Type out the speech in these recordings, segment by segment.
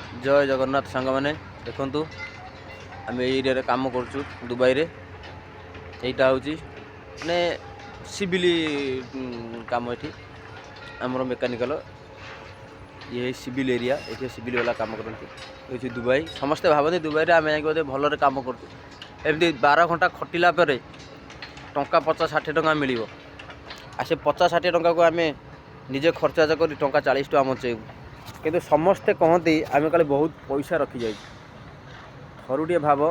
जय जगन्नाथ सांग मैंने देखु आम एरिया काम करुँ दुबई रे यहीटा हूँ माने सिविल काम ये आमर मेकानिकल ये सिविल एरिया ये सिविल वाला काम करती ये दुबई समस्ते भावती दुबई रे आम जाए भल काम करमती 12 घंटा खटिला टंका 50-60 टंका मिल आ से 50-60 टंका को आम निजे खर्चा कर टंका 40 टंका बचेबू किंतु समस्ते कहती आम कल बहुत पैसा रखी जाए थरुटे भाव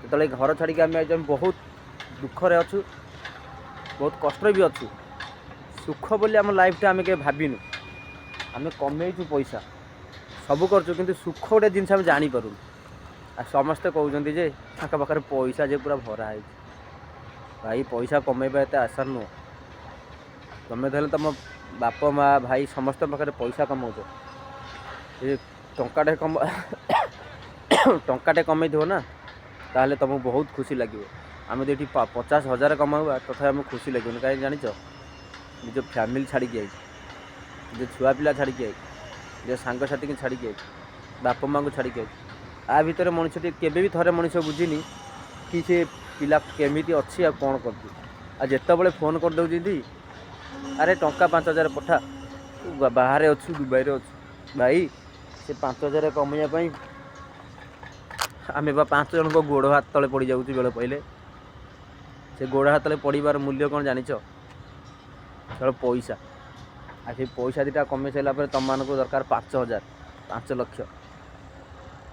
जो घर छाड़ी आम बहुत दुखरे अच्छु बहुत कष्ट भी अच्छु सुख बोली आम लाइफ आम के भाविनु आम कमेचु पैसा सब करूँ कि सुख गोटे जिन आम जापर आ समस्ते कहते जे पाखे पैसा जे पूरा भरा है भाई पैसा कमेबा एत आसान नुह तुम तो तुम बाप माँ भाई समस्त पाखे पैसा कमाऊच ये टंकाटे कम टंकाटे कमे ना ताहले तुमको बहुत खुशी लगे आम तो ये 50,000 कमावा तथा आम खुशी लगे कहीं जान निज फैमिली छाड़ी आई निज छुआ पिला छाड़ी आई निज सांगसाथी की छाड़ी आई बाप माँ को छाड़ी आई आ भितर मनुष्य केवे भी थरे मनुष्य बुझीनी कि से पिला केमी अच्छी आ कौन कर जिते फोन कर दे अरे टंका 5,000 पठा बाहर अच्छु दुबई रे अच्छु भाई से 5,000 कमाइवाई आम 5 जन को गोड़ हाथ तले पड़ जाऊँ बेल पहले से गोड़ हाथ तले पड़ार मूल्य कौन जान केवल पैसा आ से पैसा दुटा कमे सारापर तुम मान दरकार 5,000 5 लाख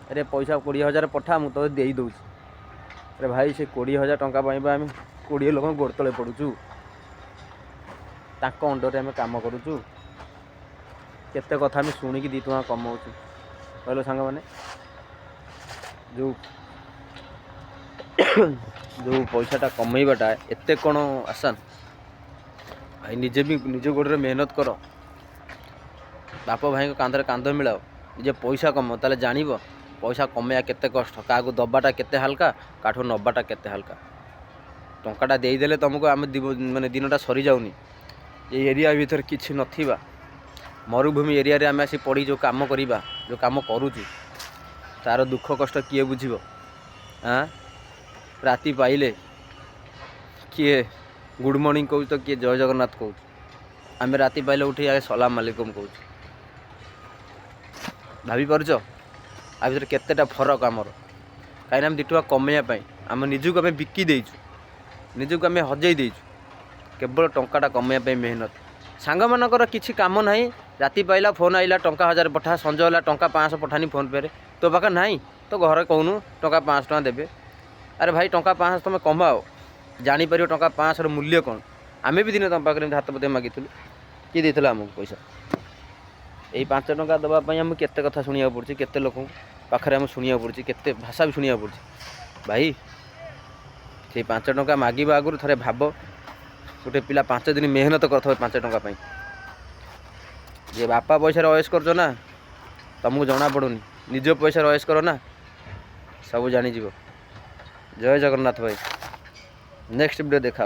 अरे पैसा 20,000 पठा मुझे तो दे दूँ अरे भाई से 20,000 टंका आम 20 लोक गोड़ तले पड़ुचु ताक अंडर आम कम करुचु केते कथा आम शुणिकी 2 टଙ୍କା कमाऊँ कहलो सांग मैंने जो जो पैसाटा कमेबाटा एते कौन आसान भाई निजे भी निज गोड़े मेहनत कर बाप भाई को कांधरे कांध मिलाओ निजे पैसा कम ताले जान पैसा कमेया केते कष्ट क्या दबाटा केते हल्का काठू नबाटा केते हल्का टंकाटा देदेले तुमको आम माने दिनटा सरी जाऊनी ये एरिया भीतर किसी नथिबा मरुभूमि एरिया रे आम आसी पड़ी जो काम करिबा जो काम करूचु तार दुख कष्ट किए बुझिबो हाँ राति पाइले किए गुड मॉर्निंग कहूँ तो किए जय जगन्नाथ कहूँ आम राति पाइले उठी आगे सलाम वालेकुम कहूँ भाभी पारुछ आ भीतर केतेटा फरक आमर कहीं आम 2 टଙ୍କା कमेवाई आम निजक आम बिकी देचु निजक आम हजई देचु केवल टंकाटा कमेवाई मेहनत सांग मानकर किसी काम ना राति पाइला फोन आइला टंका 1000 पठा संज है टंका 500 पठानी फोन पे रे तो पाखे ना तो घर कहूनु टंका 500 टଙ୍କା देवे अरे भाई टंका 500 तुम कमाओ जापर टंका 500 मूल्य कौन आम भी दिने तुम पाखे हाथ पते मागिलु किए देता आमको पैसा यही 5 टଙ୍କା देवाई आम केते कथा शुणा पड़ी केते लोक पाखे आम शुणा पड़ी केते भाषा भी शुणा पड़ी भाई से 5 टଙ୍କା मागिबा आगु थे भाव गोटे पिला 5 दिन मेहनत कर 5 टଙ୍କା जे बापा पैसा अयस कर ना तुमको जना पड़ूनी निज पैसा अयस कर ना सब जानी जीव जय जगन्नाथ भाई नेक्स्ट वीडियो देखा।